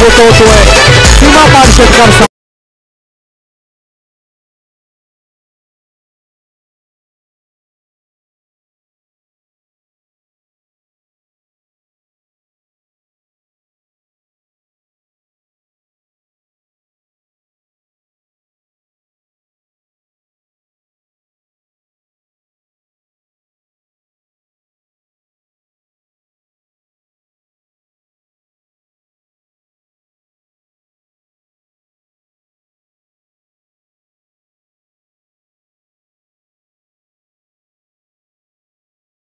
पोहोचवतोय सीमा पार षटकार.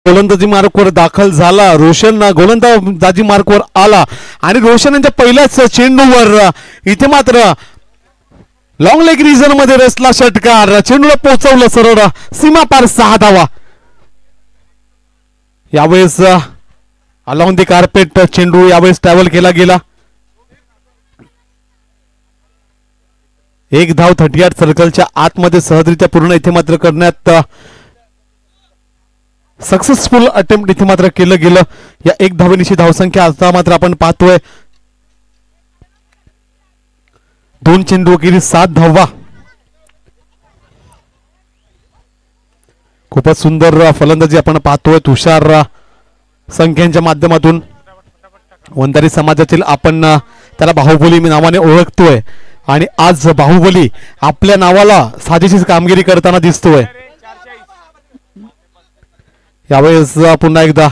गोलंदाजी मार्कवर दाखल झाला. रोशन गोलंदाजी मार्कवर आला आणि रोशन यांच्या पहिल्याच चेंडूवर इथे मात्र लॉंग लेग रिजन मध्ये रसला षटकार. चेंडूला पोहोचवलं सरळ सीमा पार 6 धावा. यावेळेस अलॉंग दी कार्पेट चेंडू यावेळेस ट्रॅव्हल केला गेला. एक धाव 38 सर्कलच्या आतमध्ये सहजरित्या पूर्ण इथे मात्र करण्यात सक्सेसफुल अटेम्प्ट इथे मात्र केलं गेलं. या एक धावेनिशी धावसंख्या आता मात्र आपण पाहतोय 2 चेंडू केली 7 धावा. खूपच सुंदर फलंदाजी आपण पाहतोय तुषार संख्यांच्या माध्यमातून. वंजारी समाजातील आपण त्याला बाहुबली नावाने ओळखतोय आणि आज बाहुबली आपल्या नावाला साजेशी कामगिरी करताना दिसतोय. यावेळेस पुन्हा एकदा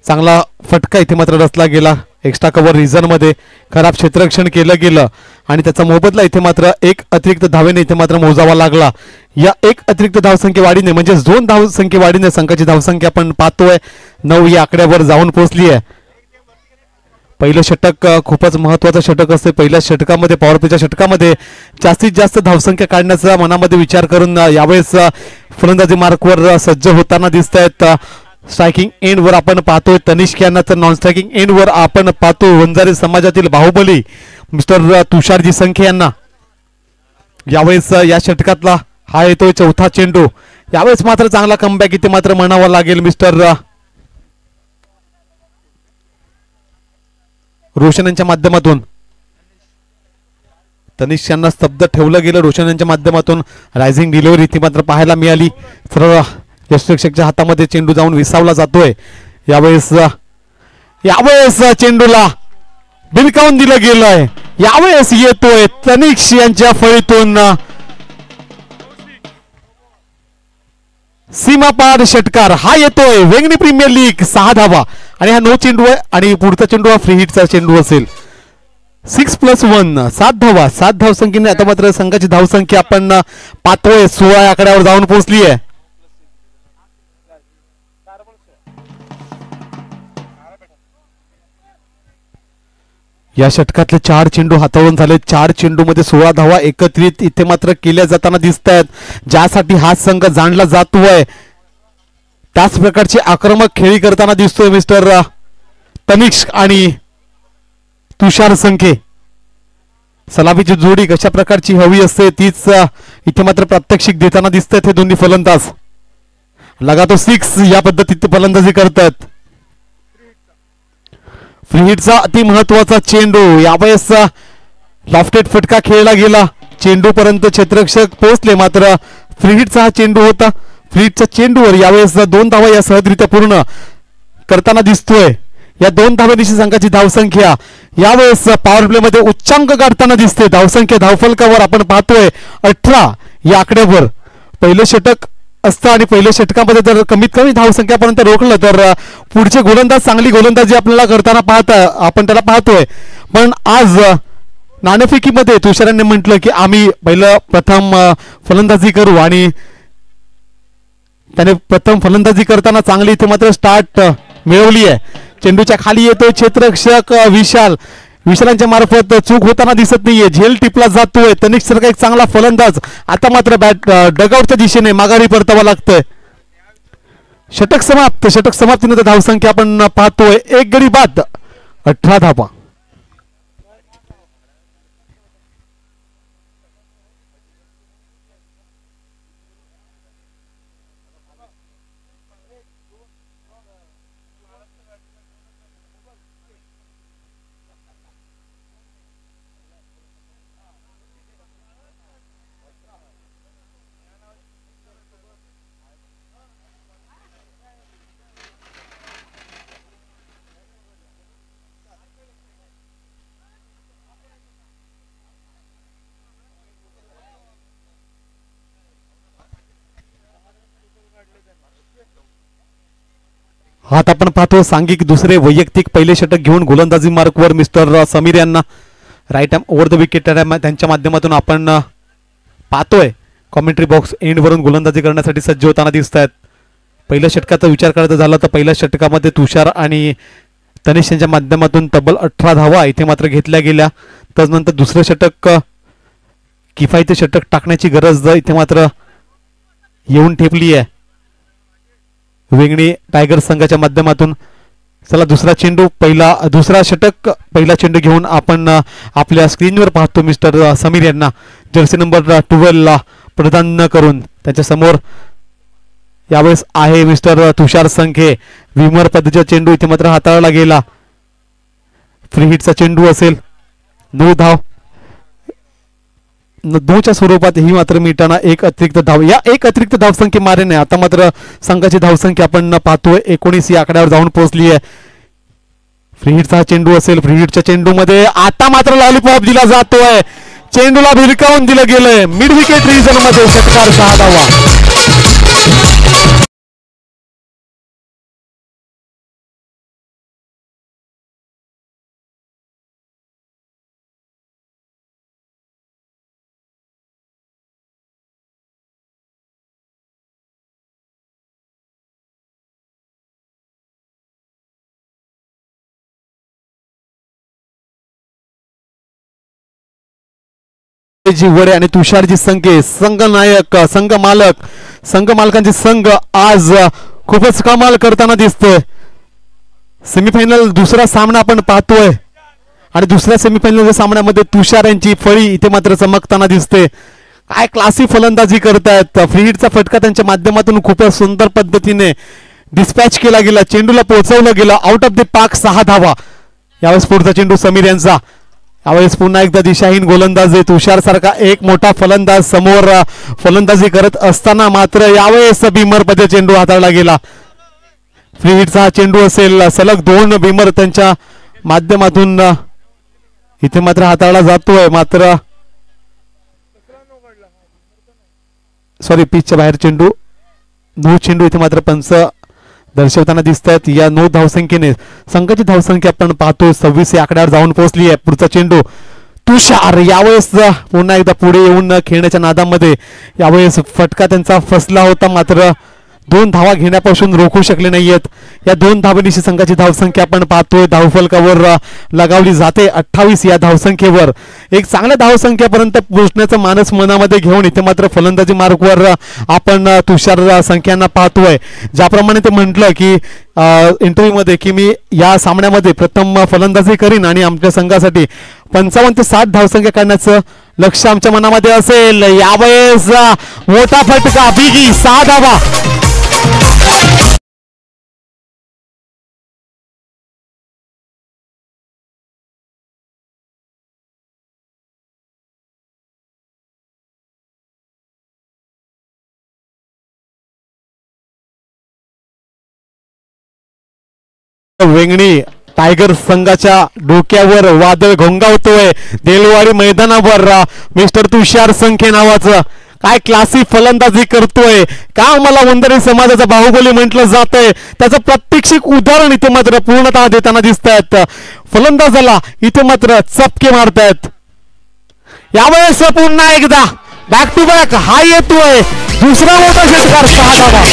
चांगला फटका इथे मात्र रचला गेला. एक्स्ट्रा कव्हर रिझन मध्ये खराब क्षेत्ररक्षण केलं गेलं आणि त्याचा मोबदला इथे मात्र एक अतिरिक्त धावेने इथे मात्र मोजावा लागला. या एक अतिरिक्त धावसंख्ये वाढीने म्हणजे 2 धावसंख्ये वाढीने संघाची धावसंख्या आपण पाहतोय 9 या आकड्यावर जाऊन पोहोचली आहे. पहिलं षटक खूपच महत्वाचं षटक असते. पहिल्या षटकामध्ये पॉवर प्लेच्या षटकामध्ये जास्तीत जास्त धावसंख्या काढण्याचा मनामध्ये विचार करून यावेळेस फलंदाजी मार्कवर सज्ज होताना दिसत आहेत. स्ट्रायकिंग एंड वर आपण पाहतोय तनिष्क यांना, तर नॉन स्ट्रायकिंग एंड वर आपण पाहतो वंजारी समाजातील बाहुबली मिस्टर तुषारजी संखे यांना. यावेळेस या षटकातला हा येतोय 4था चेंडू. यावेळेस मात्र चांगला कमबॅक इथे मात्र म्हणावा लागेल मिस्टर रोशन यांच्या माध्यमातून. तनिष्क यांना स्तब्ध ठेवलं गेलं रोशन यांच्या माध्यमातून. रायझिंग डिलिव्हरी इथे मात्र पाहायला मिळाली. सरळ यष्टीरक्षकच्या हातामध्ये चेंडू जाऊन विसावला जातोय. यावेळेस चेंडूला बिलकावून दिलं गेलंय. यावेळेस येतोय तनिष्क यांच्या फळीतून सीमापार षटकार. हा येतोय वेंगणी प्रीमियर लीग 6 धावा आणि हा नो चेंडू आहे आणि पुढचा चेंडू हा फ्री हिटचा चेंडू असेल. 6+1 7 धावा. 7 धावसंख्येने आता मात्र संघाची धावसंख्या आपण पाहतोय 16 आकड्यावर जाऊन पोहोचली आहे. या षटकातले 4 चेंडू हाताळून झाले. 4 चेंडू मध्ये 16 धावा एकत्रित इथे मात्र केल्या जाताना दिसत आहेत. ज्यासाठी हा संघ जाणला जातोय त्याच प्रकारची आक्रमक खेळी करताना दिसतोय मिस्टर तनिष्क आणि तुषार संखे. सलामीची जोडी कशा प्रकारची हवी असते तीच इथे मात्र प्रात्यक्षिक देताना दिसत आहेत हे दोन्ही फलंदाज. लगातो 6 या पद्धतीत फलंदाजी करतात. फ्री हिटचा अति महत्वाचा चेंडू. यावेळेस लॉफ्टेड फटका खेळला गेला. चेंडू पर्यंत क्षेत्ररक्षक पोहोचले मात्र फ्री हिटचा हा चेंडू होता. फ्री हिटच्या चेंडूवर यावेळेस 2 धावा या सहजरित्या पूर्ण करताना दिसतोय. या 2 धाव्यानिशी संघाची धावसंख्या यावेळेस पॉवर प्ले मध्ये उच्चांक गाठताना दिसते. धावसंख्या धावफलकावर आपण पाहतोय 18 या आकड्यावर. पहिलं षटक असतं आणि पहिल्या षटकामध्ये जर कमीत कमी धावसंख्यापर्यंत रोखलं तर पुढचे गोलंदाज चांगली गोलंदाजी आपल्याला करताना आपण त्याला पाहतोय. पण आज नाणेफेकीमध्ये तुषारांनी म्हटलं की आम्ही प्रथम फलंदाजी करू आणि त्याने प्रथम फलंदाजी करताना चांगली इथे मात्र स्टार्ट मिळवली आहे. चेंडूच्या खाली येतोय क्षेत्ररक्षक विशालांच्या मार्फत चूक होताना दिसत नाहीये. झेल टिपला जातोय. तनिष्क सारखा एक चांगला फलंदाज आता मात्र डगआउटच्या दिशेने माघारी परतावा लागतोय. षटक समाप्तीनंतर धावसंख्या आपण पाहतोय 1 गडी बाद 18 धावा. आता आपण पाहतो सांघिक दुसरे वैयक्तिक पहिले षटक घेऊन गोलंदाजी मार्कवर मिस्टर समीर यांना right arm over the wicket त्यांच्या माध्यमातून आपण पाहतोय कॉमेंट्री बॉक्स एंडवरून गोलंदाजी करण्यासाठी सज्ज होताना दिसत आहेत. पहिल्या षटकाचा विचार करायचा झाला तर पहिल्या षटकामध्ये तुषार आणि तनिष यांच्या माध्यमातून तब्बल 18 धावा इथे मात्र घेतल्या गेल्या. त्यानंतर दुसरं षटक किफायती षटक टाकण्याची गरज इथे मात्र येऊन ठेपली आहे वेंगणी टायगर संघाच्या माध्यमातून. चला दुसरा चेंडू दुसरा षटक पहिला चेंडू घेऊन आपण आपल्या स्क्रीनवर पाहतो मिस्टर समीर यांना जर्सी नंबर 12 ला प्रदान न करून त्यांच्या समोर यावेळेस आहे मिस्टर तुषार संखे. विमर पद्धतीचा चेंडू इथे मात्र हाताळला गेला. फ्री हिटचा चेंडू असेल. 9 धाव 9च्या स्वरूपात ही मात्र मिळताना एक अतिरिक्त धाव या एक अतिरिक्त धावसंख्या मारेने आता मात्र संघाची धावसंख्या आपण पाहतोय 19 या आकड्यावर जाऊन पोहोचली आहे. फ्री हिटचा चेंडू असेल. फ्री हिटच्या चेंडू मध्ये आता मात्र लॉलीपॉप दिला जातोय. चेंडूला भिरकावून दिलं गेलंय मिड विकेट रिजन मध्ये षटकार 6 धावा. जी वडे आणि तुषारजी संखे संघ नायक संघ मालकांचे संघ आज खूपच कमाल करताना दिसतोय. सेमीफायनल दुसरा सामना आपण पाहतोय आणि दुसऱ्या सेमीफायनल सामन्यामध्ये तुषार यांची फळी इथे मात्र चमकताना दिसते. काय क्लासी फलंदाजी करतायत. फ्री हिटचा फटका त्यांच्या माध्यमातून खूपच सुंदर पद्धतीने डिस्पॅच केला गेला. चेंडूला पोहोचवलं गेलं आउट ऑफ द पार्क 6 धावा. यावेळेस पुढचा चेंडू समीर यांचा. यावेळेस पुन्हा एकदा दिशाहीन गोलंदाजी तुषार सारखा एक मोठा फलंदाज समोर फलंदाजी करत असताना मात्र यावेळेस बिमर मध्ये चेंडू हाताळला गेला. फ्री हिटचा हा चेंडू असेल. सलग 2 बिमर त्यांच्या माध्यमातून इथे मात्र हाताळला जातोय. मात्र सॉरी पिचच्या बाहेर चेंडू 9 चेंडू इथे मात्र पंच दर्शवताना दिसत आहेत. या 9 धावसंख्येने संघाची धावसंख्या आपण पाहतो 26 या आकड्यावर जाऊन पोहोचली आहे. पुढचा चेंडू तुषार यावेळेस पुन्हा एकदा पुढे येऊन खेळण्याच्या नादामध्ये यावेळेस फटका त्यांचा फसला होता. मात्र 2 धावा घेण्यापासून रोखू शकले नाहीयेत. या 2 धावेनिशी संघाची धावसंख्या आपण पाहतोय धावफलकावर लगावली जाते 28 या धावसंख्येवर. एक चांगल्या धावसंख्येपर्यंत पोहोचण्याचं मानस मनामध्ये घेऊन इथे मात्र फलंदाजी मार्गवर आपण तुषार संख्यांना पाहतोय. ज्याप्रमाणे ते म्हटलं की इंटरव्ह्यू मध्ये की मी या सामन्यामध्ये प्रथम फलंदाजी करीन आणि आमच्या संघासाठी 55 ते 60 धावसंख्या काढण्याचं लक्ष आमच्या मनामध्ये असेल. यावेळेस मोठा फटका बिगी 6 धावा. वेंगणी टायगर संघाच्या डोक्यावर वादळ घोंगावतोय. देलवाडी मैदानावर मिस्टर तुषार संखे नावाचं काय क्लासी फलंदाजी करतोय. का मला वंदरी समाजाचा बाहुबली म्हटलं जातंय त्याचं प्रात्यक्षिक उदाहरण इथे मात्र पूर्णतः देताना दिसत आहेत. फलंदाजाला इथे मात्र चपके मारतायत. यावेळेस पुन्हा एकदा बॅक टू बॅक हा येतोय दुसरा मोठा षटकार 6 धावा.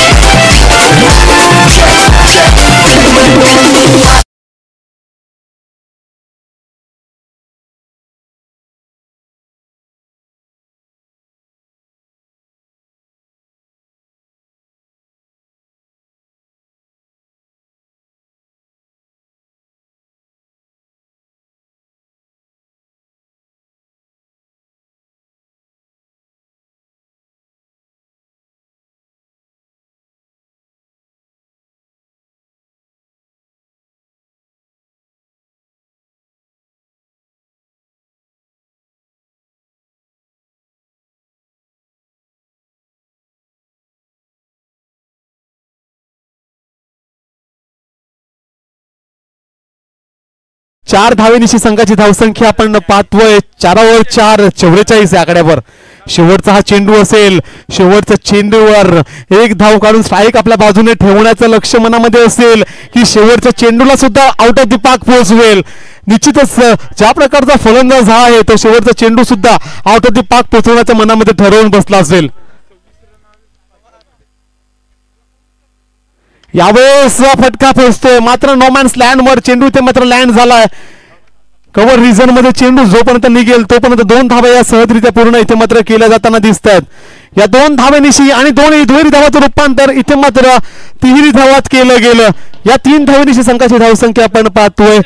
चार धावेनिशी संघाची धावसंख्या आपण पाहतोय 4 ओव्हर 4 44 या आकड्यावर. शेवटचा हा चेंडू असेल. शेवटच्या चेंडूवर एक धाव काढून स्ट्राईक आपल्या बाजूने ठेवण्याचं लक्ष मनामध्ये असेल की शेवटच्या चेंडूला सुद्धा आउट ऑफ द पार्क पोहोचवेल. निश्चितच ज्या प्रकारचा फलंदाज हा आहे तो शेवटचा चेंडू सुद्धा आउट ऑफ द पार्क पोहोचवण्याच्या मनामध्ये ठरवून बसला असेल. यावेळेस फटका पोहोचतोय मात्र नोमॅन्स लँड वर चेंडू इथे मात्र लँड झालाय. कव्हर रिझन मध्ये चेंडू जोपर्यंत निघेल तोपर्यंत 2 धावा या सहजरित्या पूर्ण इथे मात्र केल्या जाताना दिसत आहेत. या 2 धावेनिशी आणि 2 दुहेरी धावाचं रूपांतर इथे मात्र तिहेरी धावात केलं गेलं. या 3 धावेनिशी संघाची धावसंख्या आपण पाहतोय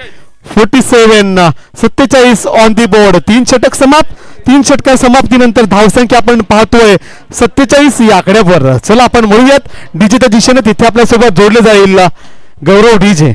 47 ऑन दी बोर्ड. 3 षटक समाप्त. 3 षटका समाप्तीनंतर धावसंख्या आपण पाहतोय 47 या आकड्यावर. चला आपण म्हणूयात डीजेच्या दिशेने तिथे आपल्यासोबत जोडले जाईल गौरव डीजे.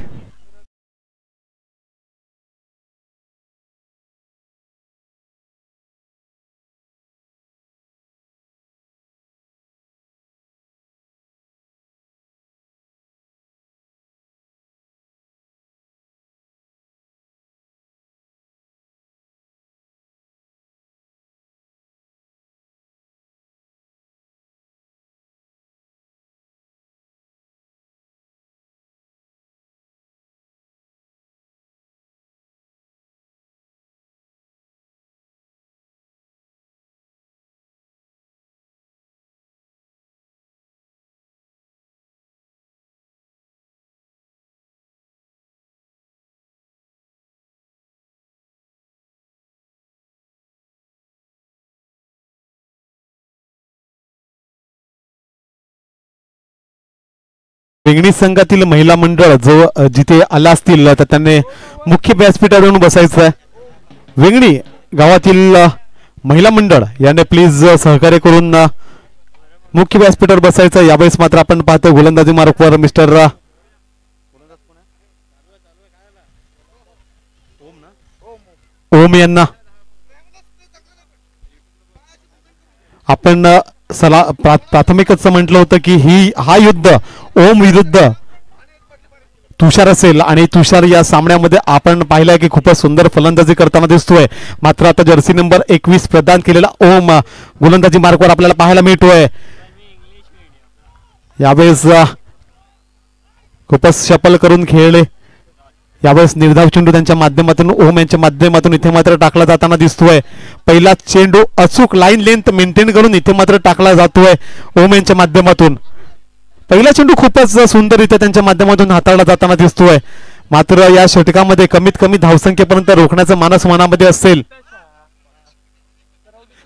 वेंगणी संघातील महिला मंडळ जो जिथे आला असतील तर त्यांनी मुख्य व्यासपीठावरून बसायचं आहे. वेंगणी गावातील महिला मंडळ याने प्लीज सहकार्य करून मुख्य व्यासपीठावर बसायचं. यावेळेस मात्र आपण पाहतो गोलंदाजी मार्कवर मिस्टर ओम यांना आपण प्राथमिकच म्हटलं होतं की हा युद्ध ओम विरुद्ध तुषार असेल आणि तुषार या सामन्यामध्ये आपण पाहिलं की खूपच सुंदर फलंदाजी करताना दिसतोय. मात्र आता जर्सी नंबर 21 प्रदान केलेला ओम गोलंदाजी मार्कवर आपल्याला पाहायला मिळतोय. यावेळेस खूपच शपल करून खेळले. यावेळेस निर्धाव चेंडू त्यांच्या माध्यमातून ओम यांच्या माध्यमातून इथे मात्र टाकला जाताना दिसतोय. पहिला चेंडू अचूक लाईन लेंथ मेंटेन करून इथे मात्र टाकला जातोय ओम यांच्या माध्यमातून. पहिला चेंडू खूपच सुंदररित्या त्यांच्या माध्यमातून हाताळला जाताना दिसतोय. मात्र या षटकामध्ये कमीत कमी धावसंख्येपर्यंत रोखण्याचं मानस मनामध्ये असेल.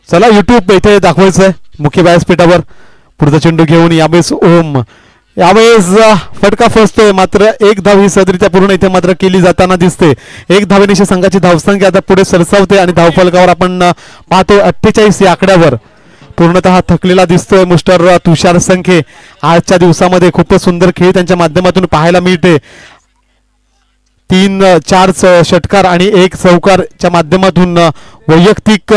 चला युट्यूब इथे दाखवायचंय मुख्य व्यासपीठावर. पुढचा चेंडू घेऊन यावेळेस ओम. यावेळेस फटका फसतोय मात्र 1 धाव ही सदरीत्या पूर्ण इथे मात्र केली जाताना दिसते. 1 धावेनिशी संघाची धावसंख्या आता पुढे सरसावते आणि धावफलकावर आपण पाहतो 48 या आकड्यावर. पूर्णतः थकलेला दिसतोय मिस्टर तुषार संखे. आजच्या दिवसामध्ये खूपच सुंदर खेळ त्यांच्या माध्यमातून पाहायला मिळते. 3-4 षटकार आणि 1 चौकारच्या माध्यमातून वैयक्तिक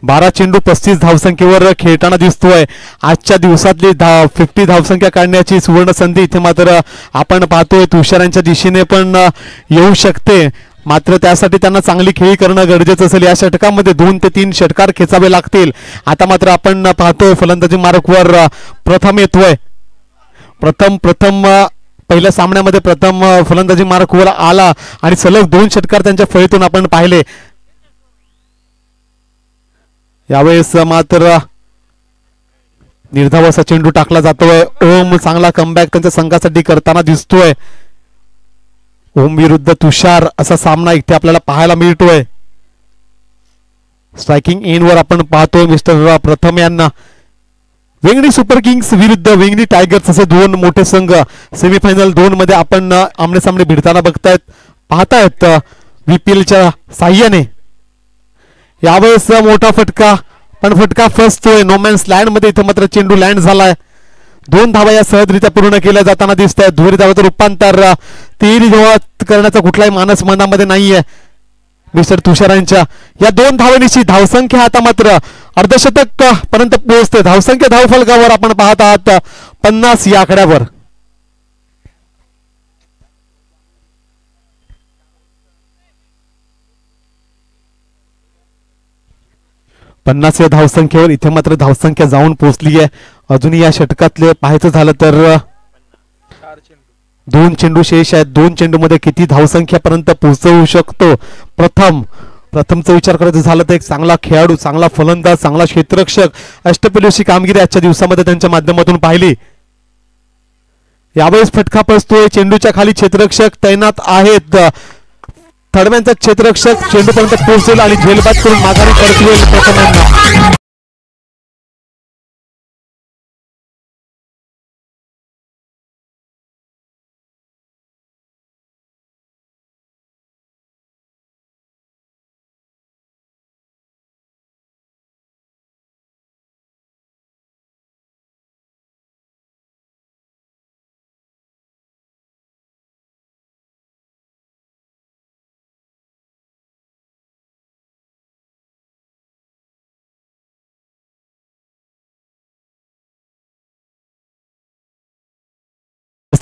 12 चेंडू 35 धावसंख्येवर खेळताना दिसतोय. आजच्या दिवसातली 50 धावसंख्या काढण्याची सुवर्ण संधी इथे मात्र आपण पाहतोय तुषारांच्या दिशेने पण येऊ शकते. मात्र त्यासाठी त्यांना चांगली खेळी करणं गरजेचं असेल. या षटकामध्ये 2 ते 3 षटकार खेचावे लागतील. आता मात्र आपण पाहतोय फलंदाजी मार्कवर प्रथम येतोय. प्रथम पहिल्या सामन्यामध्ये प्रथम फलंदाजी मार्कवर आला आणि सलग 2 षटकार त्यांच्या फळीतून आपण पाहिले. यावेळेस मात्र निर्धाव असा चेंडू टाकला जातोय. ओम चांगला कमबॅक त्यांच्या संघासाठी करताना दिसतोय. ओम विरुद्ध तुषार असा सामना इथे आपल्याला पाहायला मिळतोय. स्ट्रायकिंग एंडवर आपण पाहतोय मिस्टर प्रथम यांना. वेंगणी सुपर किंग्स विरुद्ध वेंगणी टायगर्स असे 2 मोठे संघ सेमीफायनल 2 मध्ये आपण आमने सामने भिडताना पाहतायत VPLच्या साह्याने. यावेळेस मोठा फटका पण फटका फसतोय. नोमॅन्स लँड मध्ये इथे मात्र चेंडू लँड झालाय. 2 धावा या सहजरित्या पूर्ण केल्या जाताना दिसत आहेत. दुहेरी धावाचं रूपांतर 3 धावा करण्याचा कुठलाही मानस मनामध्ये नाहीये मिस्टर तुषारांच्या. या 2 धावेनिशी धावसंख्या आता मात्र अर्धशतक पर्यंत पोहोचते. धावसंख्या धावफलकावर आपण पाहत आहात 50 या आकड्यावर. 50 या धावसंख्येवर इथे मात्र धावसंख्या जाऊन पोहोचली आहे. अजूनही या षटकातले पाहायचं झालं तर 2 चेंडू शेष आहेत. 2 चेंडूमध्ये किती धावसंख्यापर्यंत पोहोचवू शकतो. प्रथमचा विचार करायचा झाला तर एक चांगला खेळाडू, चांगला फलंदाज, चांगला क्षेत्ररक्षक, अष्टपैलूची कामगिरी आजच्या दिवसामध्ये त्यांच्या माध्यमातून पाहिली. यावेळेस फटका पोहोचतोय. चेंडूच्या खाली क्षेत्ररक्षक तैनात आहेत. थर्डमॅनचा क्षेत्ररक्षक चेंडूपर्यंत पोहोचेल आणि झेलबाद करून माघारी परतवेल प्रथमांना.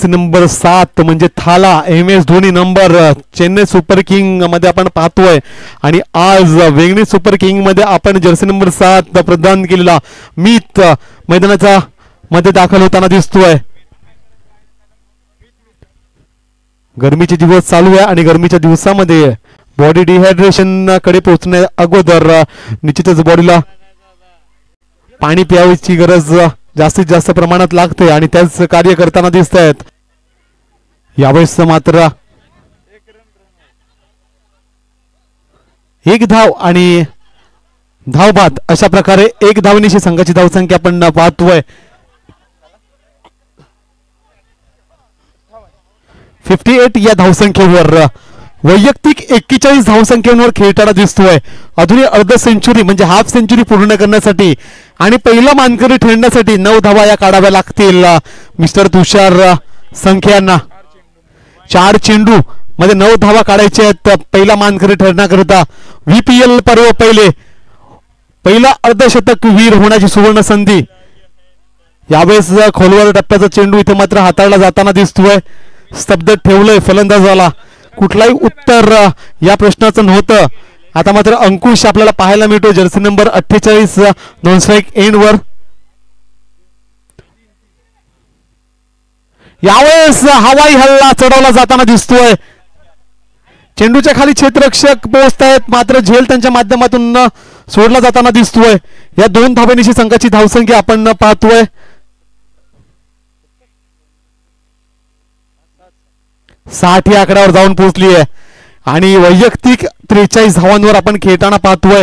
नंबर 7 म्हणजे थाला MS Dhoni number Chennai super king मध्ये आपण पाहतोय. आणि आज वेंगणी सुपर किंग मध्ये आपण जर्सी नंबर 7 प्रदान केलेला मीत मैदानाच्या मध्ये दाखल होताना दिसतोय. गरमीचे दिवस चालू आहे आणि गरमीच्या दिवसामध्ये बॉडी डिहायड्रेशन कडे पोहोचण्या अगोदर निश्चितच बॉडीला पाणी प्यायची गरज जास्तीत जास्त प्रमाणात लागते आणि त्याच कार्य करताना दिसत आहेत. यावेळेस मात्र एक धाव आणि धावबाद अशा प्रकारे एक धावनीशी संघाची धावसंख्या आपण पाहतोय. 58 या धावसंख्येवर वैयक्तिक 41 धावसंख्येवर खेळताना दिसतोय. अजूनही अर्ध सेंचुरी म्हणजे हाफ सेंचुरी पूर्ण करण्यासाठी आणि पहिला मानकरी ठेवण्यासाठी 9 धावा या काढाव्या लागतील मिस्टर तुषार संख्यांना. 4 चेंडू मध्ये 9 धावा काढायच्या आहेत पहिला मानकरी ठरण्याकरिता. VPL पर्व पहिला अर्धशतक वीर होण्याची सुवर्ण संधी. यावेळेस खोलवर टप्प्याचा चेंडू इथे मात्र हाताळला जाताना दिसतोय. स्तब्ध ठेवलंय फलंदाजाला. कुठलाही उत्तर या प्रश्नाचं नव्हतं. आता मात्र अंकुश आपल्याला पाहायला मिळतो Jersey number 48 non strike end वर. यावेळेस हवाई हल्ला चढवला जाताना दिसतोय. चेंडूच्या खाली क्षेत्ररक्षक पोहोचत आहेत मात्र झेल त्यांच्या माध्यमातून सोडला जाताना दिसतोय. या 2 धावेनिशी संघाची धावसंख्या आपण पाहतोय. 60 या आकड्यावर जाऊन पोहोचली आहे आणि वैयक्तिक 43 धावांवर आपण खेळताना पाहतोय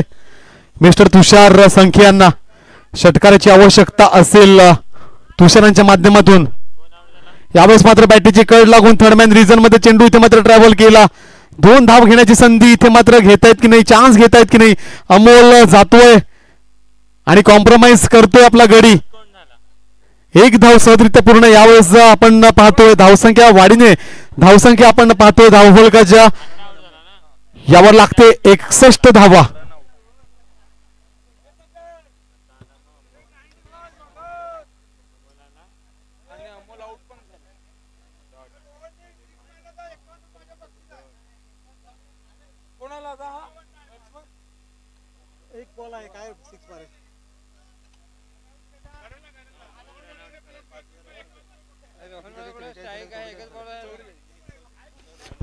मिस्टर तुषार संख्यांना. षटकाराची आवश्यकता असेल तुषारांच्या माध्यमातून. यावेळेस मात्र बॅटीची कड लागून थर्डमॅन रिजन मध्ये चेंडू इथे मात्र ट्रॅव्हल केला. 2 धाव घेण्याची संधी इथे मात्र घेतायत की नाही, चान्स घेतायत की नाही. अमोल जातोय आणि कॉम्प्रोमाइज करतोय आपला गडी. 1 धाव सहजरित्या पूर्ण. यावेळेस आपण पाहतोय धावसंख्या वाढीने धावसंख्या आपण पाहतोय धावफलकाच्या यावर लागते 61 धावा.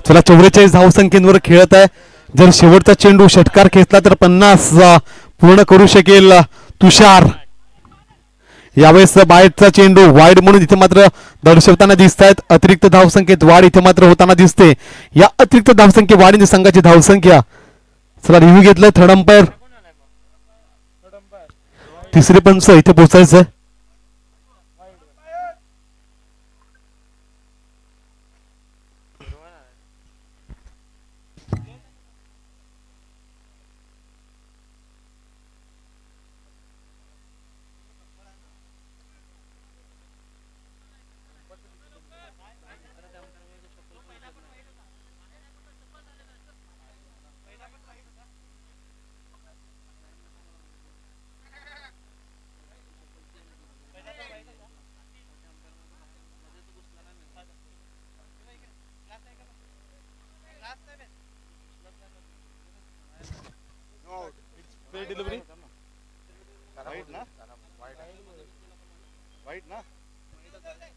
चला 44 धावसंख्येवर खेळत आहे. जर शेवटचा चेंडू षटकार खेचला तर 50 पूर्ण करू शकेल तुषार. यावेळेस बाहेरचा चेंडू वाईड म्हणून इथे मात्र दर्शवताना दिसत आहेत. अतिरिक्त धावसंख्येत वाढ इथे मात्र होताना दिसते. या अतिरिक्त धावसंख्ये वाढीने संघाची धावसंख्या. चला रिव्ह्यू घेतलाय थर्ड अंपायर. तिसरे पंच इथे पोहोचायचं.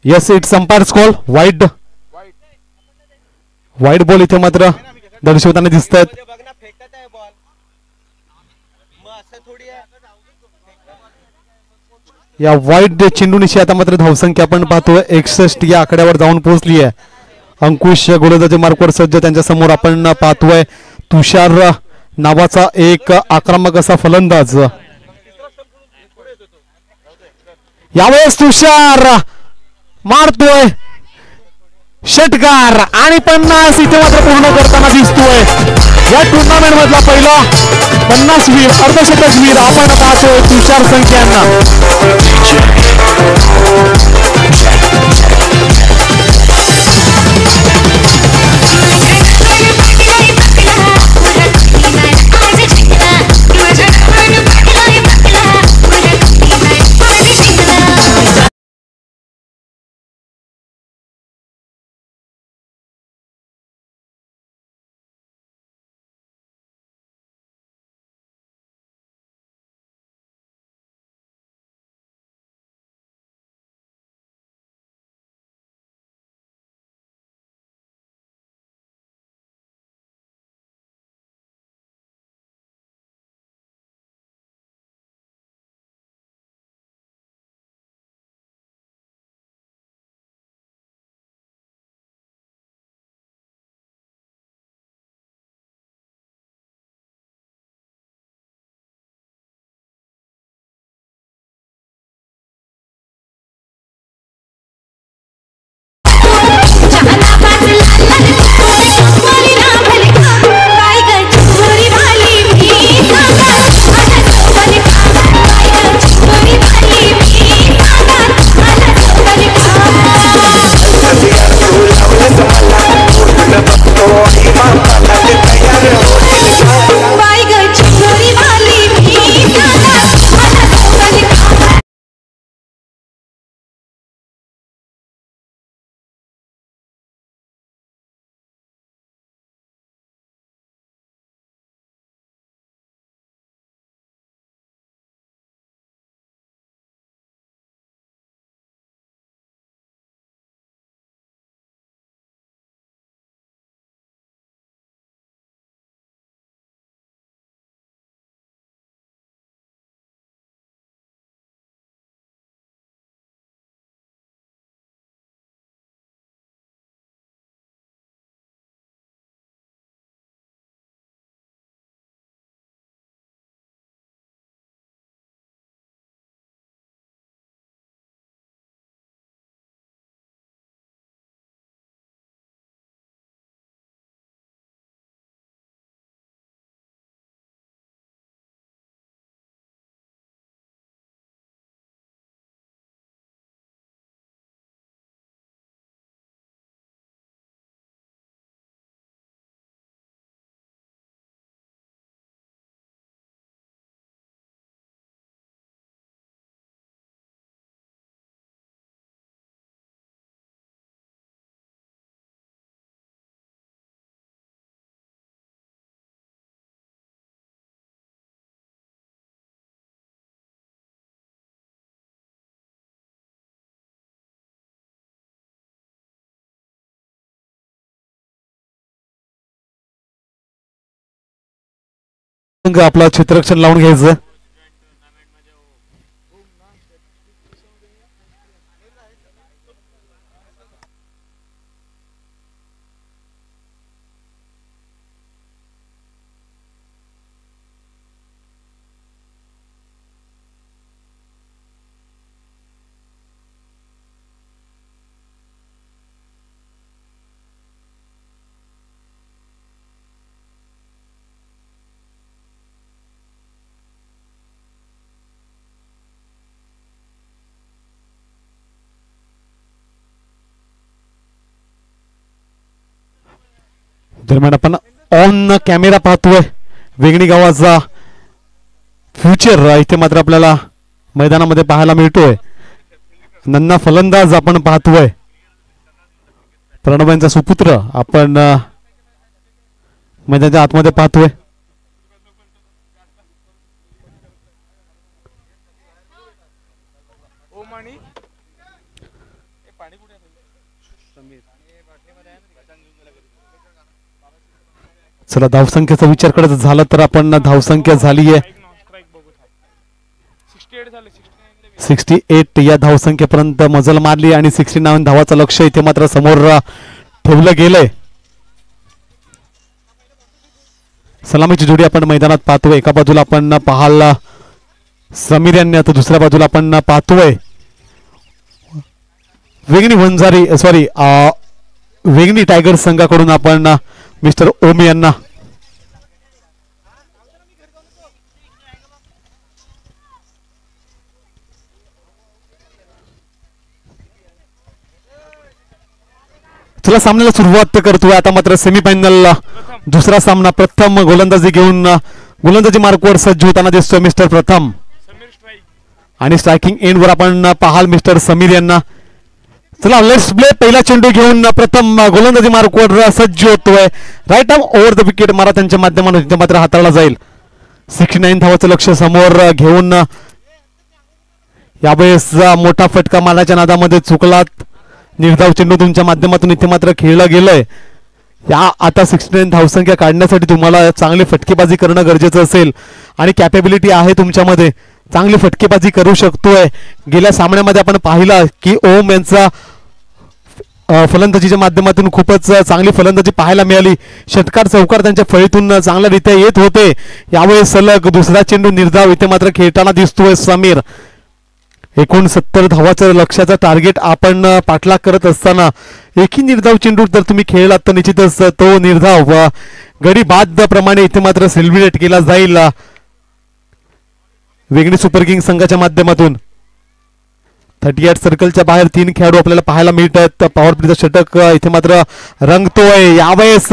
Yes it's umpires call wide. Wide ball इथे मात्र दर्शवताना दिसत आहेत. या वाईड चेंडूनिशी आता मात्र धावसंख्या आपण पाहतोय 61 या आकड्यावर जाऊन पोहोचली आहे. अंकुश गोलंदाजी मार्कवर सज्ज. त्यांच्या समोर आपण पाहतोय तुषार नावाचा एक आक्रमक असा फलंदाज. यावेळेस तुषार मारतोय षटकार आणि 50 इथे मात्र पूर्ण करताना दिसतोय. या टुर्नामेंट मधला पहिला 50वीर अर्धशतकवीर आपण पाहतोय तुषार संख्यांना. आपला चित्रक्षण लावून घ्यायचं. दरम्यान आपण ऑन कॅमेरा पाहतोय वेगणी गावाचा फ्युचर इथे मात्र आपल्याला मैदानामध्ये पाहायला मिळतोय. नन्ना फलंदाज आपण पाहतोय प्रणव यांचा सुपुत्र आपण मैदानाच्या आतमध्ये पाहतोय. चला धावसंख्येचा विचार करत झाला तर आपण धावसंख्या झाली आहे 68 या धावसंख्येपर्यंत मजल मारली आणि 69 धावाचं लक्ष इथे मात्र समोर ठेवलं गेलंय. सलामीची जोडी आपण मैदानात पाहतोय. एका बाजूला आपण पाहाल समीर यांनी, तर दुसऱ्या बाजूला आपण पाहतोय वेगणी वंजारी वेगणी टायगर संघाकडून आपण मिस्टर ओम यांना. चला सामन्याला सुरुवात करतोय आता मात्र सेमीफायनल दुसरा सामना. प्रथम गोलंदाजी घेऊन गोलंदाजी मार्कवर सज्ज होताना दिसतोय मिस्टर प्रथम आणि स्ट्रायकिंग एंडवर आपण पाहाल मिस्टर समीर यांना. चला लेट्स प्ले. पहिला चेंडू घेऊन प्रथम गोलंदाजी मार्कवर सज्ज होतोय. Right arm over the wicket मारा त्यांच्या माध्यमातून इथे मात्र हाताळला जाईल. 69 धावाचं लक्ष समोर घेऊन यावेळेस मोठा फटका मारण्याच्या नादामध्ये चुकलात. निर्धाव चेंडू तुमच्या माध्यमातून इथे मात्र खेळला गेलाय. या आता 69 धावसंख्या काढण्यासाठी तुम्हाला चांगली फटकेबाजी करणं गरजेचं असेल आणि कॅपेबिलिटी आहे तुमच्यामध्ये. चांगली फटकेबाजी करू शकतोय. गेल्या सामन्यामध्ये आपण पाहिलं की ओम यांचा फलंदाजीच्या माध्यमातून खूपच चांगली फलंदाजी पाहायला मिळाली. षटकार चौकार त्यांच्या फळीतून चांगल्यारीत्या येत होते. यावेळेस सलग दुसरा चेंडू निर्धाव इथे मात्र खेळताना दिसतोय समीर. 69 धावाचं लक्ष्याचा टार्गेट आपण पाठलाग करत असताना एकही निर्धाव चेंडू जर तुम्ही खेळलात तर निश्चितच तो निर्धाव गडी बाद प्रमाणे इथे मात्र सेलिब्रेट केला जाईल वेगणी सुपर किंग संघाच्या माध्यमातून. 38 सर्कलच्या बाहेर 3 खेळाडू आपल्याला पाहायला मिळतात. पॉवर प्लेचा षटक इथे मात्र रंगतोय. यावेळेस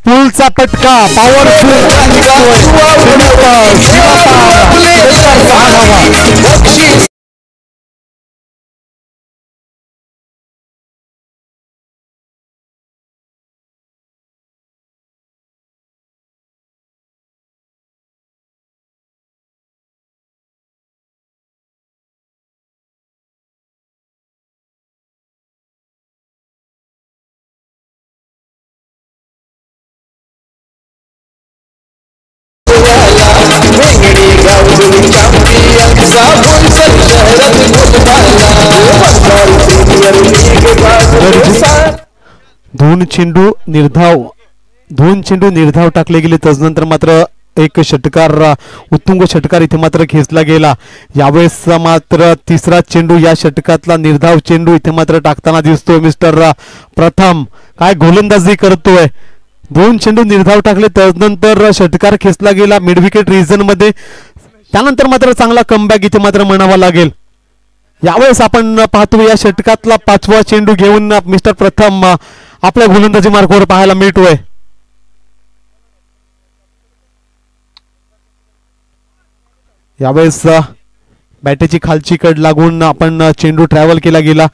पुलचा फटका पॉवरफुल. दोन चेंडू निर्धाव टाकले गेले. त्यानंतर मात्र एक षटकार उत्तुंग षटकार इथे मात्र खेचला गेला. यावेळेस मात्र तिसरा चेंडू या षटकातला निर्धाव चेंडू इथे मात्र टाकताना दिसतोय मिस्टर प्रथम. काय गोलंदाजी करतोय. 2 चेंडू निर्धाव टाकले त्यानंतर षटकार खेचला गेला मिड विकेट रिजन मध्ये. त्यानंतर मात्र चांगला कमबॅक इथे मात्र म्हणावा लागेल. यावेळेस आपण पाहतो या षटकातला 5वा चेंडू घेऊन मिस्टर प्रथम आपल्या गोलंदाजी मार्गावर पाहायला मिळतोय. यावेळेस बॅटेची खालची कड लागून आपण चेंडू ट्रॅव्हल केला गेला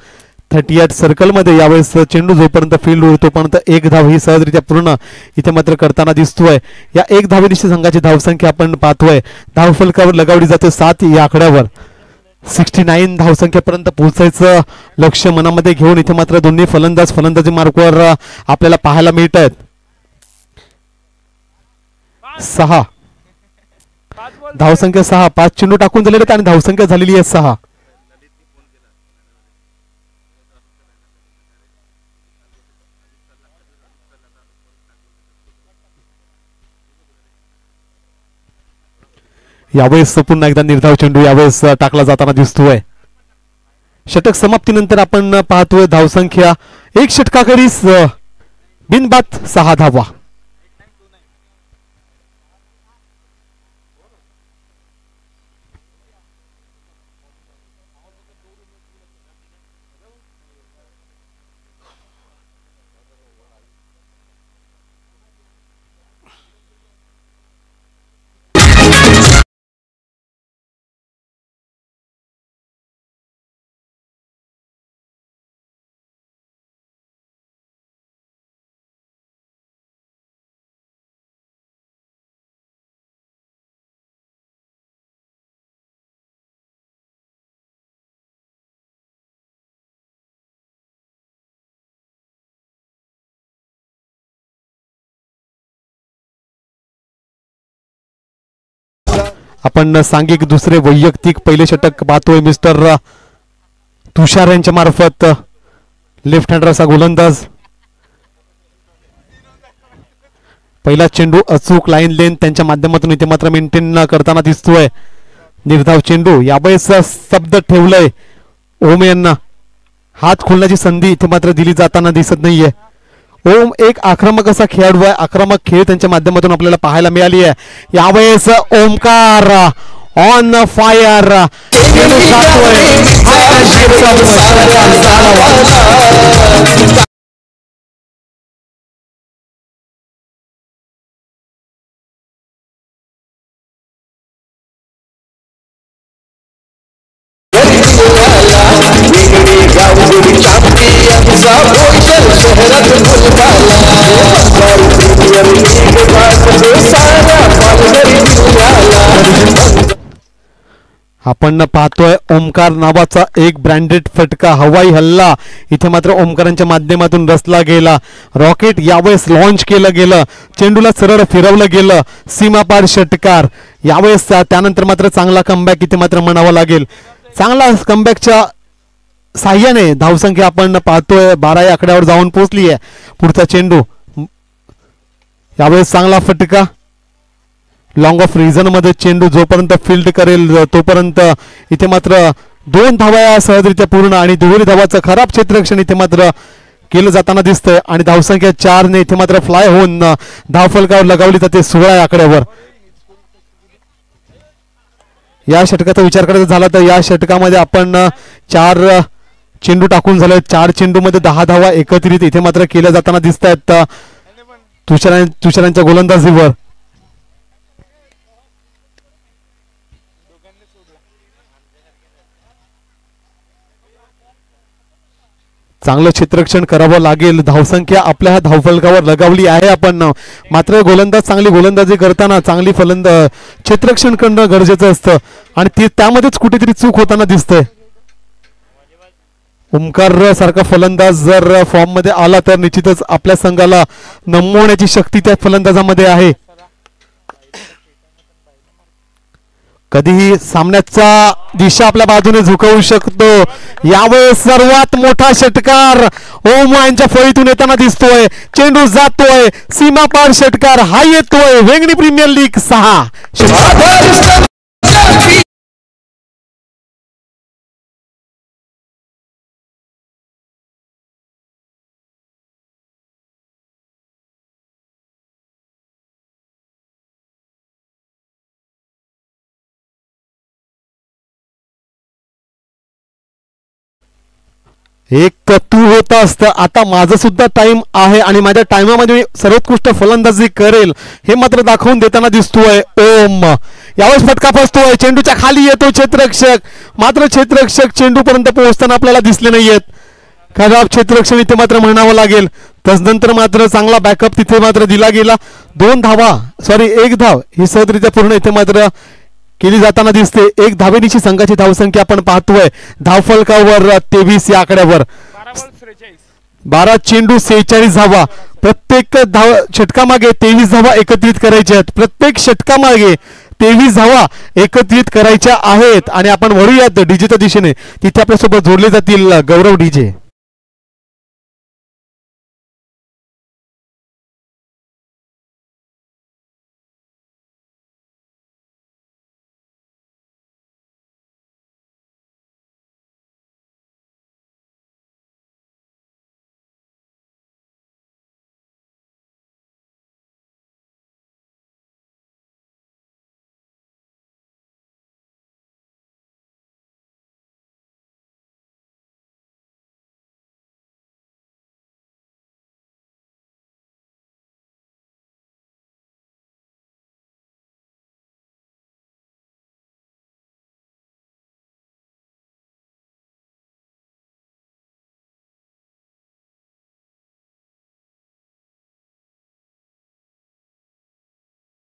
38 सर्कल मध्ये. यावेळेस चेंडू जोपर्यंत फील्ड होईल तोपर्यंत एक धाव ही सहजरित्या पूर्ण इथे मात्र करताना दिसतोय. या एक धावेनिशी संघाची धावसंख्या आपण पाहतोय. धावफलकावर लगावली जाते 7 या आकड्यावर. 69 धावसंख्येपर्यंत पोहोचायचं लक्ष मनामध्ये घेऊन इथे मात्र दोन्ही फलंदाजी मार्गावर आपल्याला पाहायला मिळत आहेत. 6 धावसंख्या 6. 5 चेंडू टाकून दिलेले आणि धावसंख्या झालेली आहे 6. यावेळेस पुन्हा एकदा निर्धाव चेंडू यावेळेस टाकला जाताना दिसतोय. षटक समाप्तीनंतर आपण पाहतोय धावसंख्या 1 षटकाखेरीस बिनबाद 6 धावा. आपण सांघिक दुसरे वैयक्तिक पहिले षटक पाहतोय मिस्टर तुषार यांच्या मार्फत. लेफ्ट हँडर असा गोलंदाज. पहिला चेंडू अचूक लाईन लेन त्यांच्या माध्यमातून इथे मात्र मेंटेन करताना दिसतोय. निर्धाव चेंडू यावेळेस शब्द ठेवलंय ओम यांना. हात खोलण्याची संधी इथे मात्र दिली जाताना दिसत नाहीये. ओम एक आक्रमक असा खेळाडू आहे. आक्रमक खेळ त्यांच्या माध्यमातून आपल्याला पाहायला मिळाली आहे. यावेळेस ओमकार ऑन फायर. आपण पाहतोय ओमकार नावाचा एक ब्रँडेड फटका हवाई हल्ला इथे मात्र ओमकारांच्या माध्यमातून रचला गेला. रॉकेट यावेळेस लॉन्च केलं गेलं. चेंडूला सरळ फिरवलं गेलं. सीमापार षटकार यावेळेस. त्यानंतर मात्र चांगला कमबॅक इथे मात्र म्हणावा लागेल. चांगला कमबॅकच्या साह्याने धावसंख्या आपण पाहतोय 12 या आकड्यावर जाऊन पोहोचली आहे. पुढचा चेंडू यावेळेस चांगला फटका. लॉंग ऑफ रिझन मध्ये चेंडू जोपर्यंत फील्ड करेल तोपर्यंत इथे मात्र 2 धावा सहजरित्या पूर्ण आणि दुहेरी धावाचं खराब क्षेत्ररक्षण इथे मात्र केलं जाताना दिसतंय. आणि धावसंख्या 4 ने इथे मात्र फ्लाय होऊन धावफलकावर लगावली जाते 16 या आकड्यावर. या षटकाचा विचार करायचा झाला तर या षटकामध्ये आपण 4 चेंडू टाकून झाले. 4 चेंडू मध्ये 10 धावा एकत्रित इथे मात्र केल्या जाताना दिसत आहेत तुषारांच्या गोलंदाजीवर. चांगलं क्षेत्ररक्षण करावं लागेल. धावसंख्या आपल्या धावफलकावर लगावली आहे आपण. मात्र गोलंदाज चांगली गोलंदाजी करताना चांगली क्षेत्ररक्षण करणं गरजेचं असतं आणि त्यामध्येच कुठेतरी चूक होताना दिसतंय. ओमकार सारखा फलंदाज जर फॉर्म मध्ये आला तर निश्चितच आपल्या संघाला नमवण्याची शक्ती त्या फलंदाजामध्ये आहे. कधीही सामन्याचा दिशा आपल्या बाजूने झुकवू शकतो. यावेळेस सर्वात मोठा षटकार ओम यांच्या फळीतून येताना दिसतोय. चेंडू जातोय सीमापार षटकार हा येतोय. Vengani premier league 6. एक तू होता असतं. आता माझं सुद्धा टाइम आहे आणि माझ्या टाइमामध्ये सर्वोत्कृष्ट फलंदाजी करेल हे मात्र दाखवून देताना दिसतोय ओम. यावेळेस फटका फसतोय. चेंडूच्या खाली येतो क्षेत्ररक्षक. मात्र क्षेत्ररक्षक चेंडू पर्यंत पोहोचताना आपल्याला दिसले नाहीयेत. खराब क्षेत्ररक्षण इथे मात्र म्हणावं लागेल. तदनंतर मात्र चांगला बॅकअप तिथे मात्र दिला गेला. 1 धाव ही सहजरित्या पूर्ण इथे मात्र केली जाताना दिसते. 1 धावेनीची संघाची धावसंख्या आपण पाहतोय धावफलकावर 23 या आकड्यावर. 12 चेंडू 46 धावा. प्रत्येक षटकामागे 23 धावा एकत्रित करायच्या आहेत. प्रत्येक षटकामागे 23 धावा एकत्रित करायच्या आहेत. आणि आपण वळूयात डीजेच्या दिशेने. तिथे आपल्यासोबत जोडले जातील गौरव डीजे.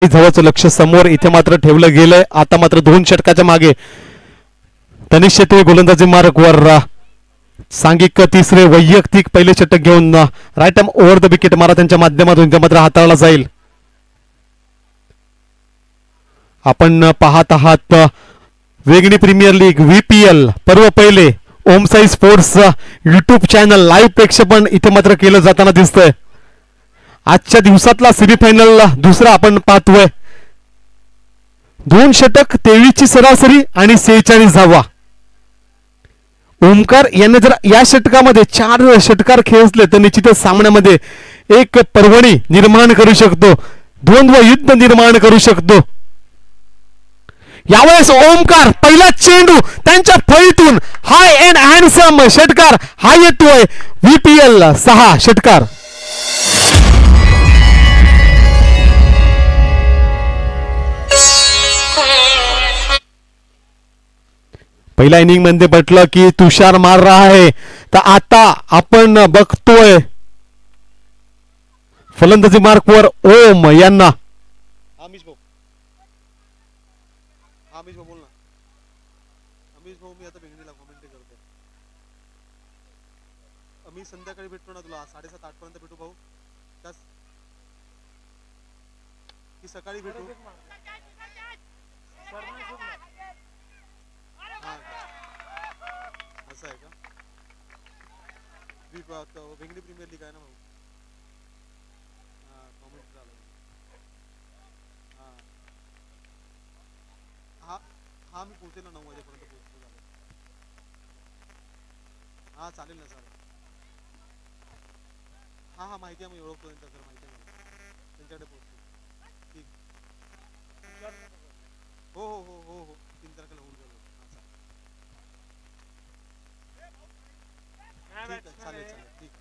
धावाचं लक्ष समोर इथे मात्र ठेवलं गेलंय. आता मात्र 2 षटकाच्या मागे तनिष शेट्टी गोलंदाजी मार्कवर. सांघिक तिसरे वैयक्तिक पहिले षटक घेऊन right arm over the wicket मारा त्यांच्या माध्यमातून इथे मात्र हाताळला जाईल. आपण पाहत आहात वेगणी प्रीमियर लीग VPL पर्व पहिले Omsai sports YouTube channel live प्रेक्षेपण इथे मात्र केलं जाताना दिसतंय. आजच्या दिवसातला सेमीफायनल दुसरा आपण पाहतोय. 2 षटक 23 ची सरासरी आणि 46 धावा. ओमकार यांनी जर या षटकामध्ये 4 षटकार खेळले तर निश्चितच सामन्यामध्ये एक पर्वणी निर्माण करू शकतो, द्वंद्व युद्ध निर्माण करू शकतो. यावेळेस ओमकार पहिला चेंडू त्यांच्या फळीतून हाय एंड हँडसम षटकार हा येतोय. VPL 6 षटकार. पहिल्या इनिंग मध्ये म्हटलं की तुषार मार रहा है, तर आता आपण बघतोय फलंदाजी मार्कवर ओम यांना. मी संध्याकाळी भेटतो ना तुला 7:30-8 पर्यंत भेटू भाऊ. की सकाळी भेटू. असं आहे का? वेंगणी प्रीमियर लीग आहे ना भाऊ. कॉमेंट झालं. हा मी पोहोचेल ना 9 वाजेपर्यंत पोहोचतो. हा चालेल ना सर. हा माहिती आहे, मी ओळखतो त्यांच्याकडे, माहिती आहे त्यांच्याकडे पोहोचतो. ठीक. हो हो हो हो हो 3 तारखेला होऊन जाईल. ठीक आहे, चालेल चालेल. ठीक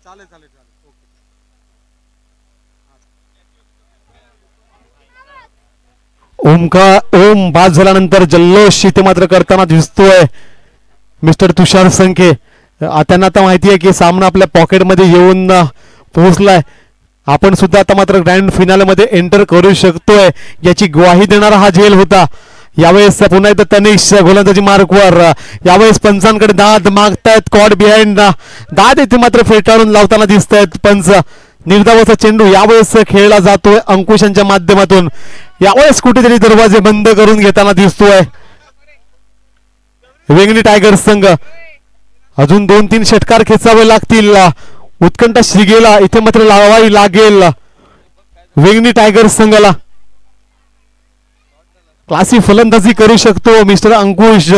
चालेल चालेल चालेल. ओके. ओम बाद झाल्यानंतर जल्लोष इथे मात्र करताना दिसतोय मिस्टर तुषार संखे. त्यांना आता माहिती आहे की सामना आपल्या पॉकेटमध्ये येऊन पोहोचलाय. आपण सुद्धा आता मात्र ग्रँड फिनाले मध्ये एंटर करू शकतोय याची ग्वाही देणारा हा झेल होता. यावेळेस पुन्हा एकदा तनिष गोलंदाजी मार्कवर. यावेळेस पंचांकडे दाद मागतायत. कॉड बिहाइंड दाद इथे मात्र फेटाळून लावताना दिसत आहेत पंच. निर्धावाचा चेंडू यावेळेस खेळला जातोय अंकुशांच्या माध्यमातून. यावेळेस कुठेतरी दरवाजे बंद करून घेताना दिसतोय वेंगणी टायगर्स संघ. अजून 2-3 षटकार खेचावे लागतील. उत्कंठा श्रीगेला इथे मात्र लावावी लागेल वेंगणी टायगर्स संघाला. क्लासी फलंदाजी करू शकतो मिस्टर अंकुश.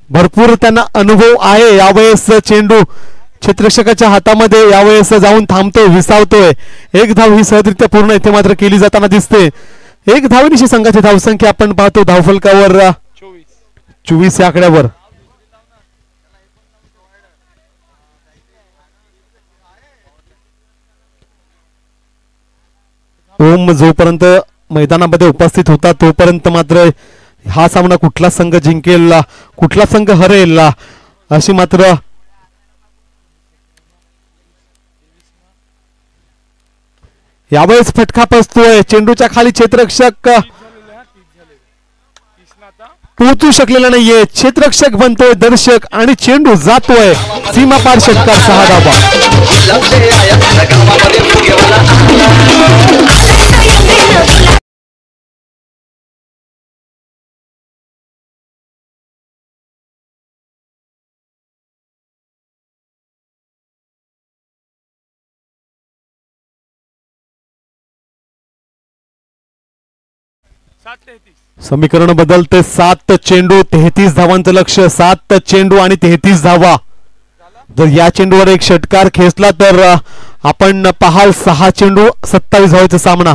भरपूर त्यांना अनुभव आहे. यावेळेस चेंडू क्षेत्ररक्षकाच्या हातामध्ये यावेळेस जाऊन थांबतोय, विसावतोय. 1 धाव ही सहजरित्या पूर्ण इथे मात्र केली जाताना दिसते. 1 धावेनिशी संघाची धावसंख्या आपण पाहतो धावफलकावर 24 या आकड्यावर. ओम जोपर्यंत मैदानामध्ये उपस्थित होता तोपर्यंत मात्र हा सामना कुठला संघ जिंकेल कुठला संघ हरेल अशी मात्र यावेळेस फटका बसतोय. चेंडूच्या खाली क्षेत्ररक्षक पोहोचू शकलेला नाहीये. क्षेत्ररक्षक बनतोय दर्शक आणि चेंडू जातोय सीमापार षटकार 6 धावा. समीकरण बदलते. 7 चेंडू 33 धावांचं लक्ष्य. 7 चेंडू आणि 33 धावा. जर या चेंडूवर एक षटकार खेचला तर आपण पाहाल 6 चेंडू 27 धावांचा सामना.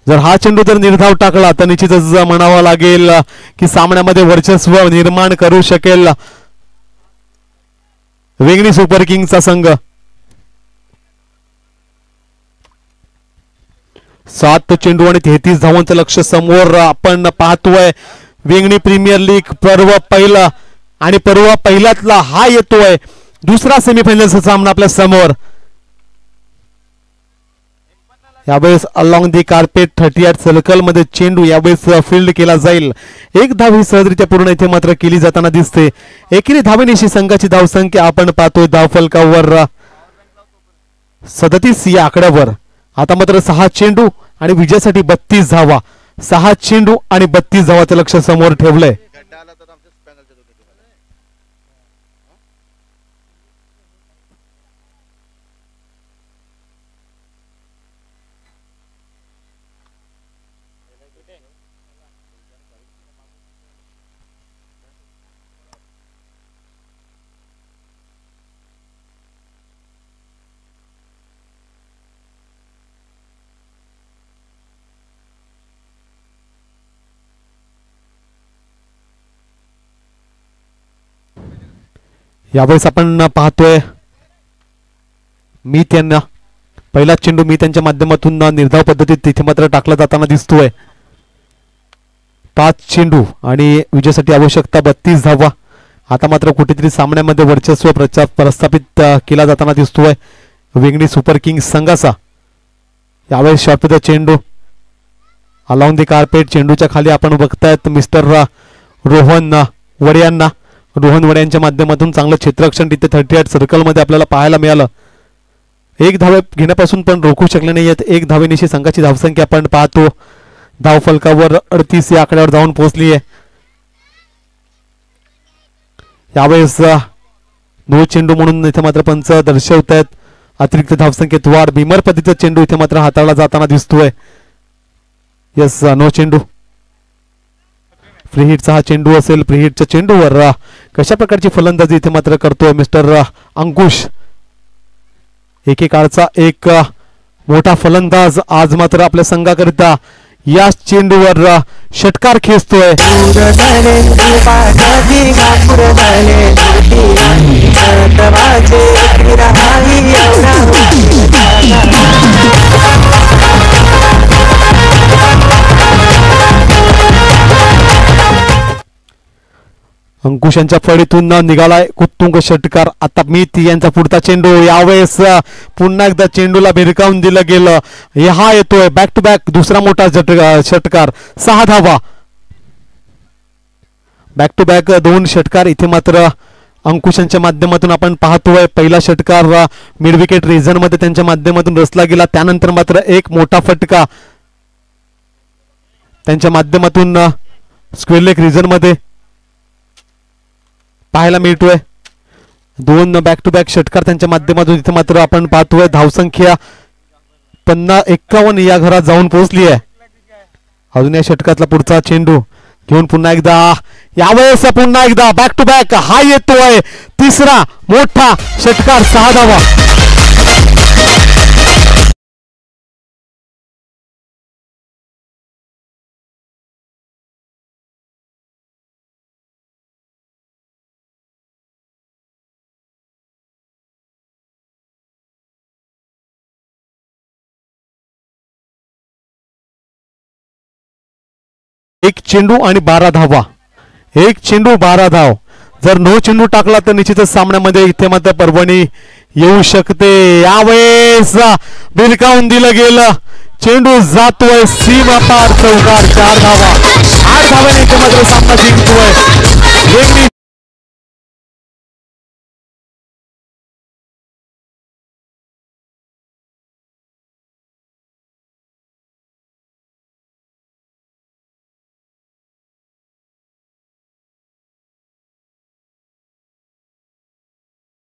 जर हा चेंडू जर निर्धाव टाकला तर निश्चितच म्हणावं लागेल की सामन्यामध्ये वर्चस्व निर्माण करू शकेल वेंगणी सुपर किंग्सचा संघ. 7 चेंडू आणि 33 धावांचं लक्ष समोर आपण पाहतोय. वेंगणी प्रीमियर लीग पर्व पहिला आणि पर्व पहिल्यातला हा येतोय दुसरा सेमीफायनलचा सामना आपल्या समोर. यावेळेस अलॉंग दी कार्पेट 38 सर्कल मध्ये चेंडू यावेळेस फील्ड केला जाईल. 1 धाव ही सहजरित्या पूर्ण इथे मात्र केली जाताना दिसते. एकेरी धावेनिशी संघाची धावसंख्या आपण पाहतोय धावफलकावर 37 या आकड्यावर. आता मात्र 6 चेंडू आणि विजयासाठी 32 धावा. 6 चेंडू आणि 32 धावाचं लक्ष समोर ठेवलंय. गड्डा आला तर आमच्या पॅनलच्या दोन्ही टीमाला. यावेळेस आपण पाहतोय मी त्यांना पहिला चेंडू मी त्यांच्या माध्यमातून निर्धाव पद्धतीत तिथे मात्र टाकला जाताना दिसतोय. 5 चेंडू आणि विजयासाठी आवश्यकता 32 धावा. आता मात्र कुठेतरी सामन्यामध्ये वर्चस्व प्रस्थापित केला जाताना दिसतोय वेंगणी सुपर किंग्स संघाचा. यावेळेस शॉटचा चेंडू अलॉंग दी कार्पेट. चेंडूच्या खाली आपण बघतायत मिस्टर रोहन वड्यांना. रोहन वड्यांच्या माध्यमातून चांगलं क्षेत्ररक्षण तिथे 38 सर्कलमध्ये आपल्याला पाहायला मिळालं. 1 धावे घेण्यापासून पण रोखू शकले नाही आहेत. 1 धावेनिशी संघाची धावसंख्या आपण पाहतो धाव फलकावर 38 या आकड्यावर जाऊन पोहोचली आहे. यावेळेस 9 चेंडू म्हणून इथे मात्र पंच दर्शवत आहेत अतिरिक्त धावसंख्येत वाढ. भीमर पद्धतीचा चेंडू इथे मात्र हाताळला जाताना दिसतोय. यस 9 चेंडू. फ्री हिटचा हा चेंडू असेल. फ्री हिटच्या चेंडूवर कशा प्रकारची फलंदाजी इथे मात्र करतोय मिस्टर अंकुश. एकेकाळचा एक मोठा फलंदाज आज मात्र आपल्या संघाकरिता या चेंडूवर षटकार खेचतोय. अंकुशांच्या फळीतून निघालाय उत्तुंग षटकार. आता मीत यांचा पुढचा चेंडू. यावेळेस पुन्हा एकदा चेंडूला भिरकावून दिलं गेलं. हा येतोय बॅक टू बॅक दुसरा मोठा षटकार. 6 धावा. बॅक टू बॅक 2 षटकार इथे मात्र अंकुशांच्या माध्यमातून आपण पाहतोय. पहिला षटकार मिड विकेट रिजन मध्ये त्यांच्या माध्यमातून रचला गेला. त्यानंतर मात्र एक मोठा फटका त्यांच्या माध्यमातून स्क्वेअर लेग रिजन मध्ये पाहायला मिळतोय. 2 बॅक टू बॅक षटकार त्यांच्या माध्यमातून इथे मात्र आपण पाहतोय धावसंख्या 51 या घरात जाऊन पोहोचली आहे. अजून या षटकातला पुढचा चेंडू घेऊन पुन्हा एकदा यावेळेस पुन्हा एकदा बॅक टू बॅक हा येतोय तिसरा मोठा षटकार. 6 धावा. एक चेंडू आणि 12 धावा. 1 चेंडू 12 धाव. जर 9 चेंडू टाकला तर निश्चितच सामन्यामध्ये इथे मात्र पर्वणी येऊ शकते. यावेळेस भिरकावून दिलं गेलं. चेंडू जातोय सीमा पार चौकार. 4 धावा. 8 धाव्याने इथे मात्र सामना जिंकतोय.